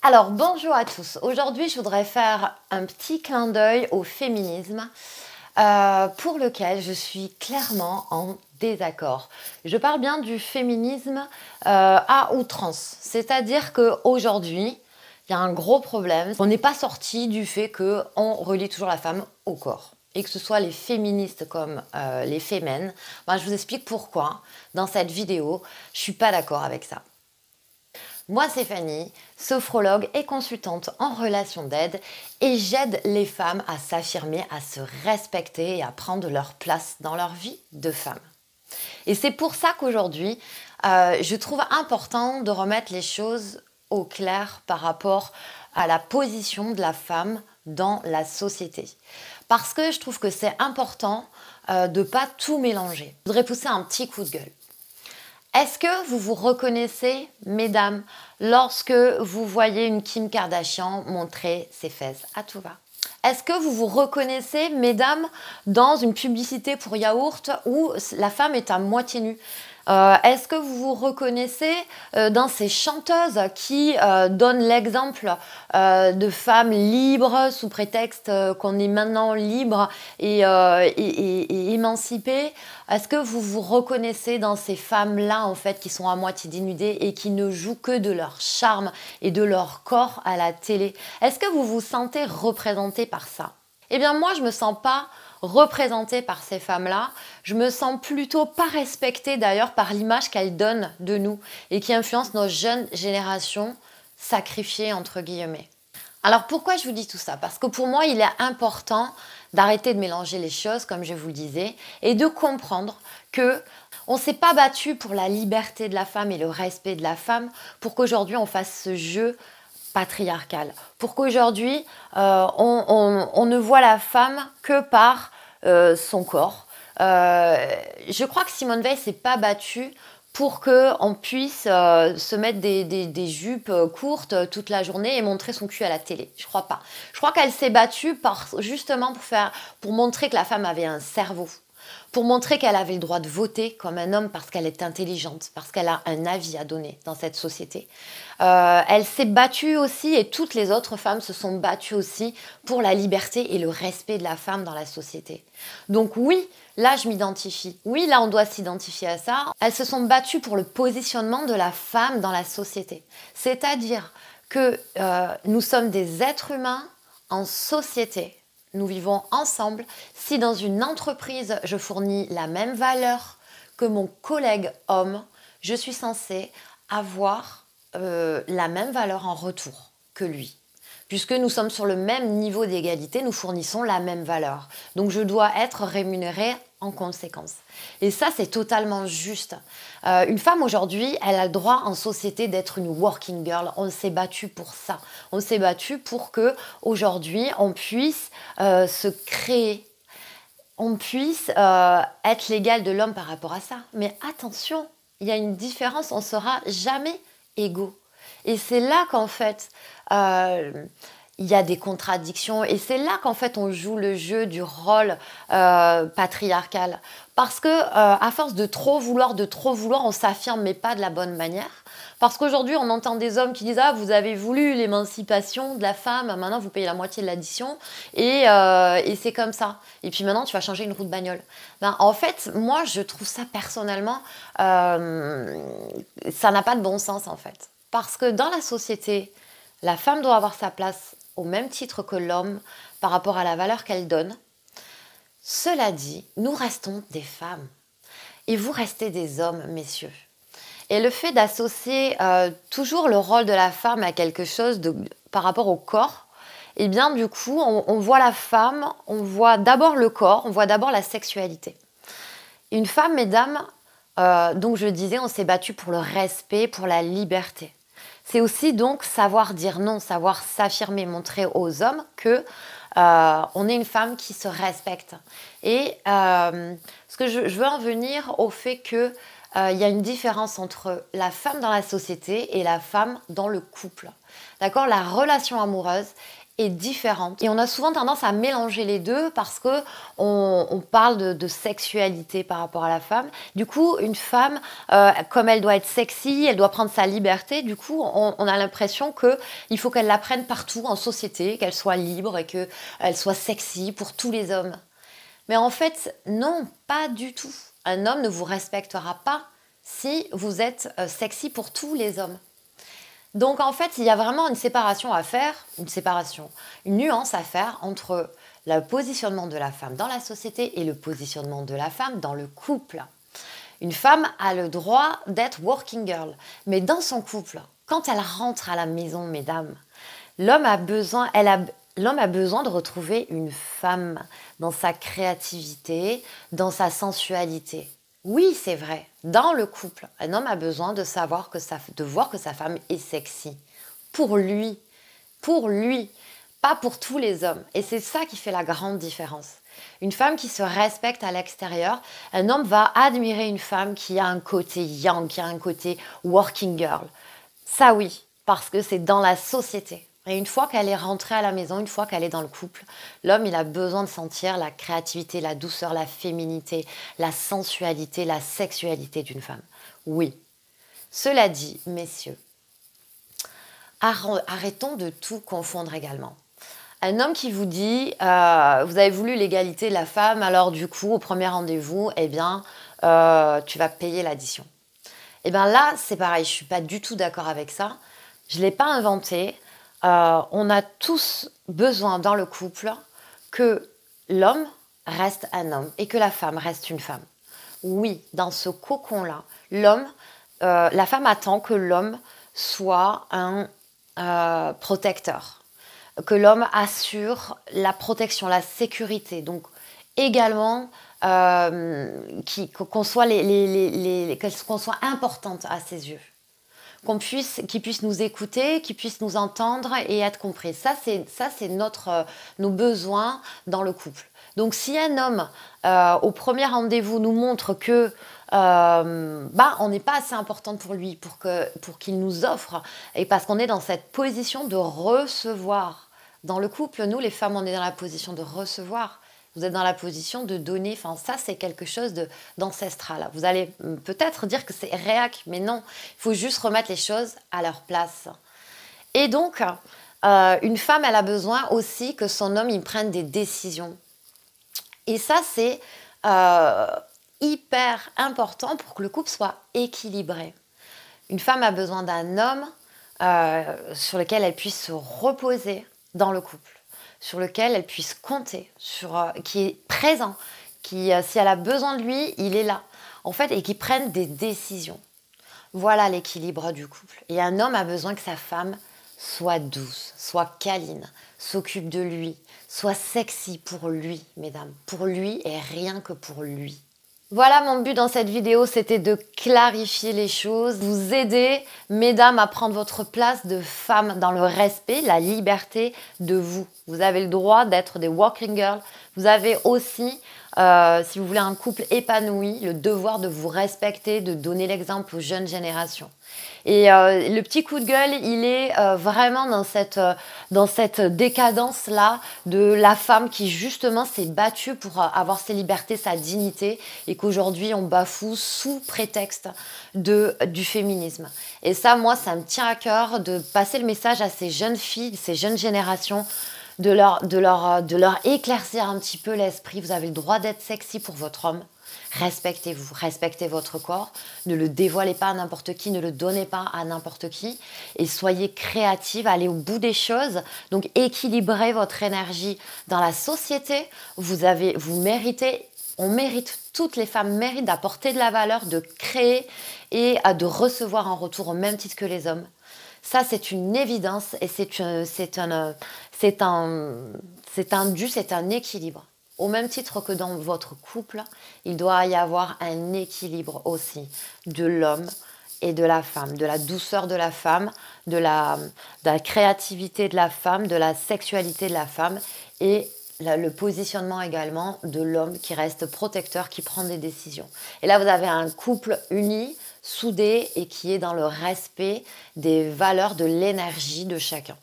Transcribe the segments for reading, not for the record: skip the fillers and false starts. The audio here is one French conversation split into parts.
Alors, bonjour à tous. Aujourd'hui, je voudrais faire un petit clin d'œil au féminisme pour lequel je suis clairement en désaccord. Je parle bien du féminisme à outrance. C'est-à-dire qu'aujourd'hui, il y a un gros problème. On n'est pas sorti du fait qu'on relie toujours la femme au corps. Et que ce soit les féministes comme les fémènes. Ben, je vous explique pourquoi dans cette vidéo, je ne suis pas d'accord avec ça. Moi, c'est Fanny, sophrologue et consultante en relation d'aide et j'aide les femmes à s'affirmer, à se respecter et à prendre leur place dans leur vie de femme. Et c'est pour ça qu'aujourd'hui, je trouve important de remettre les choses au clair par rapport à la position de la femme dans la société. Parce que je trouve que c'est important de ne pas tout mélanger. Je voudrais pousser un petit coup de gueule. Est-ce que vous vous reconnaissez, mesdames, lorsque vous voyez une Kim Kardashian montrer ses fesses à tout va? Est-ce que vous vous reconnaissez, mesdames, dans une publicité pour yaourt où la femme est à moitié nue? Est-ce que vous vous reconnaissez dans ces chanteuses qui donnent l'exemple de femmes libres sous prétexte qu'on est maintenant libre et émancipées? Est-ce que vous vous reconnaissez dans ces femmes-là en fait qui sont à moitié dénudées et qui ne jouent que de leur charme et de leur corps à la télé? Est-ce que vous vous sentez représentée par ça? Eh bien moi je me sens pas représentée par ces femmes-là, je me sens plutôt pas respectée d'ailleurs par l'image qu'elles donnent de nous et qui influence nos jeunes générations sacrifiées entre guillemets. Alors pourquoi je vous dis tout ça? Parce que pour moi il est important d'arrêter de mélanger les choses comme je vous le disais et de comprendre que on ne s'est pas battu pour la liberté de la femme et le respect de la femme pour qu'aujourd'hui on fasse ce jeu patriarcal, pour qu'aujourd'hui on ne voit la femme que par son corps. Je crois que Simone Veil s'est pas battue pour qu'on puisse se mettre des jupes courtes toute la journée et montrer son cul à la télé. Je crois pas. Je crois qu'elle s'est battue justement pour montrer que la femme avait un cerveau, pour montrer qu'elle avait le droit de voter comme un homme parce qu'elle est intelligente, parce qu'elle a un avis à donner dans cette société. Elle s'est battue aussi et toutes les autres femmes se sont battues aussi pour la liberté et le respect de la femme dans la société. Donc oui, là je m'identifie. Oui, là on doit s'identifier à ça. Elles se sont battues pour le positionnement de la femme dans la société. C'est-à-dire que nous sommes des êtres humains en société. Nous vivons ensemble. Si dans une entreprise, je fournis la même valeur que mon collègue homme, je suis censée avoir la même valeur en retour que lui. Puisque nous sommes sur le même niveau d'égalité, nous fournissons la même valeur. Donc je dois être rémunérée en conséquence. Et ça, c'est totalement juste. Une femme aujourd'hui, elle a le droit en société d'être une working girl. On s'est battu pour ça. On s'est battu pour que aujourd'hui, on puisse se créer. On puisse être l'égal de l'homme par rapport à ça. Mais attention, il y a une différence, on ne sera jamais égaux. Et c'est là qu'en fait, il y a des contradictions. Et c'est là qu'en fait, on joue le jeu du rôle patriarcal. Parce que à force de trop vouloir, on s'affirme, mais pas de la bonne manière. Parce qu'aujourd'hui, on entend des hommes qui disent « Ah, vous avez voulu l'émancipation de la femme, maintenant vous payez la moitié de l'addition et c'est comme ça. Et puis maintenant, tu vas changer une roue de bagnole. » Ben, en fait, moi, je trouve ça personnellement, ça n'a pas de bon sens en fait. Parce que dans la société, la femme doit avoir sa place au même titre que l'homme par rapport à la valeur qu'elle donne. Cela dit, nous restons des femmes et vous restez des hommes, messieurs. Et le fait d'associer toujours le rôle de la femme à quelque chose par rapport au corps, eh bien du coup, on voit la femme, on voit d'abord le corps, on voit d'abord la sexualité. Une femme, mesdames, donc je disais, on s'est battu pour le respect, pour la liberté. C'est aussi donc savoir dire non, savoir s'affirmer, montrer aux hommes que on est une femme qui se respecte. Et ce que je veux en venir au fait que il y a une différence entre la femme dans la société et la femme dans le couple. D'accord? La relation amoureuse est différente. Et on a souvent tendance à mélanger les deux parce que on parle de sexualité par rapport à la femme. Du coup, une femme, comme elle doit être sexy, elle doit prendre sa liberté. Du coup, on a l'impression qu'il faut qu'elle la prenne partout en société, qu'elle soit libre et qu'elle soit sexy pour tous les hommes. Mais en fait, non, pas du tout. Un homme ne vous respectera pas si vous êtes sexy pour tous les hommes. Donc en fait, il y a vraiment une séparation à faire, une nuance à faire entre le positionnement de la femme dans la société et le positionnement de la femme dans le couple. Une femme a le droit d'être working girl, mais dans son couple, quand elle rentre à la maison, mesdames, l'homme a besoin de retrouver une femme dans sa créativité, dans sa sensualité. Oui, c'est vrai. Dans le couple, un homme a besoin de voir que sa femme est sexy. Pour lui, pas pour tous les hommes. Et c'est ça qui fait la grande différence. Une femme qui se respecte à l'extérieur, un homme va admirer une femme qui a un côté young, qui a un côté working girl. Ça oui, parce que c'est dans la société. Et une fois qu'elle est rentrée à la maison, une fois qu'elle est dans le couple, l'homme, il a besoin de sentir la créativité, la douceur, la féminité, la sensualité, la sexualité d'une femme. Oui. Cela dit, messieurs, arrêtons de tout confondre également. Un homme qui vous dit, vous avez voulu l'égalité de la femme, alors du coup, au premier rendez-vous, eh bien, tu vas payer l'addition. Eh bien là, c'est pareil, je ne suis pas du tout d'accord avec ça. Je ne l'ai pas inventé. On a tous besoin dans le couple que l'homme reste un homme et que la femme reste une femme. Oui, dans ce cocon-là, la femme attend que l'homme soit un protecteur, que l'homme assure la protection, la sécurité. Donc également qu'on soit qu'on soit importante à ses yeux. Qu'il puisse nous écouter, qu'il puisse nous entendre et être compris. Ça, c'est nos besoins dans le couple. Donc, si un homme, au premier rendez-vous, nous montre que on n'est pas assez importante pour lui, pour qu'il nous offre, et parce qu'on est dans cette position de recevoir. Dans le couple, nous, les femmes, on est dans la position de recevoir. Vous êtes dans la position de donner. Enfin, ça, c'est quelque chose d'ancestral. Vous allez peut-être dire que c'est réac, mais non. Il faut juste remettre les choses à leur place. Et donc, une femme, elle a besoin aussi que son homme, il prenne des décisions. Et ça, c'est hyper important pour que le couple soit équilibré. Une femme a besoin d'un homme sur lequel elle puisse se reposer dans le couple, sur lequel elle puisse compter, qui est présent, si elle a besoin de lui, il est là, en fait, et qui prenne des décisions. Voilà l'équilibre du couple. Et un homme a besoin que sa femme soit douce, soit câline, s'occupe de lui, soit sexy pour lui, mesdames, pour lui et rien que pour lui. Voilà, mon but dans cette vidéo, c'était de clarifier les choses, vous aider, mesdames, à prendre votre place de femme dans le respect, la liberté de vous. Vous avez le droit d'être des working girls. Vous avez aussi, si vous voulez un couple épanoui, le devoir de vous respecter, de donner l'exemple aux jeunes générations. Et le petit coup de gueule, il est vraiment dans cette décadence-là de la femme qui justement s'est battue pour avoir ses libertés, sa dignité, et qu'aujourd'hui on bafoue sous prétexte du féminisme. Et ça, moi, ça me tient à cœur de passer le message à ces jeunes filles, ces jeunes générations, de leur éclaircir un petit peu l'esprit. Vous avez le droit d'être sexy pour votre homme. Respectez-vous, respectez votre corps, ne le dévoilez pas à n'importe qui, ne le donnez pas à n'importe qui et soyez créative, allez au bout des choses. Donc équilibrez votre énergie dans la société. Vous méritez, toutes les femmes méritent d'apporter de la valeur, de créer et de recevoir en retour au même titre que les hommes. Ça, c'est une évidence et c'est un équilibre. Au même titre que dans votre couple, il doit y avoir un équilibre aussi de l'homme et de la femme, de la douceur de la femme, de la créativité de la femme, de la sexualité de la femme et le positionnement également de l'homme qui reste protecteur, qui prend des décisions. Et là, vous avez un couple uni, soudé et qui est dans le respect des valeurs de l'énergie de chacun.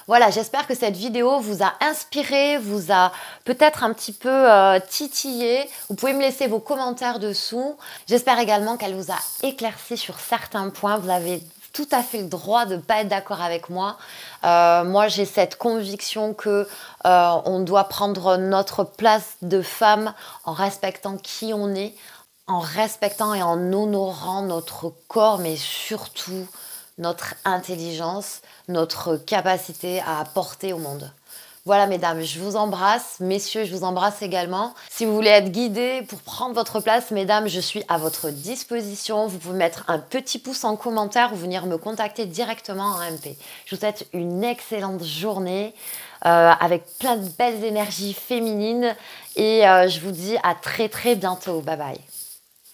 Voilà, j'espère que cette vidéo vous a inspiré, vous a peut-être un petit peu titillé. Vous pouvez me laisser vos commentaires dessous. J'espère également qu'elle vous a éclairci sur certains points. Vous avez tout à fait le droit de ne pas être d'accord avec moi. Moi, j'ai cette conviction que on doit prendre notre place de femme en respectant qui on est, en respectant et en honorant notre corps, mais surtout notre intelligence, notre capacité à apporter au monde. Voilà mesdames, je vous embrasse. Messieurs, je vous embrasse également. Si vous voulez être guidés pour prendre votre place, mesdames, je suis à votre disposition. Vous pouvez mettre un petit pouce en commentaire ou venir me contacter directement en MP. Je vous souhaite une excellente journée avec plein de belles énergies féminines et je vous dis à très très bientôt. Bye bye.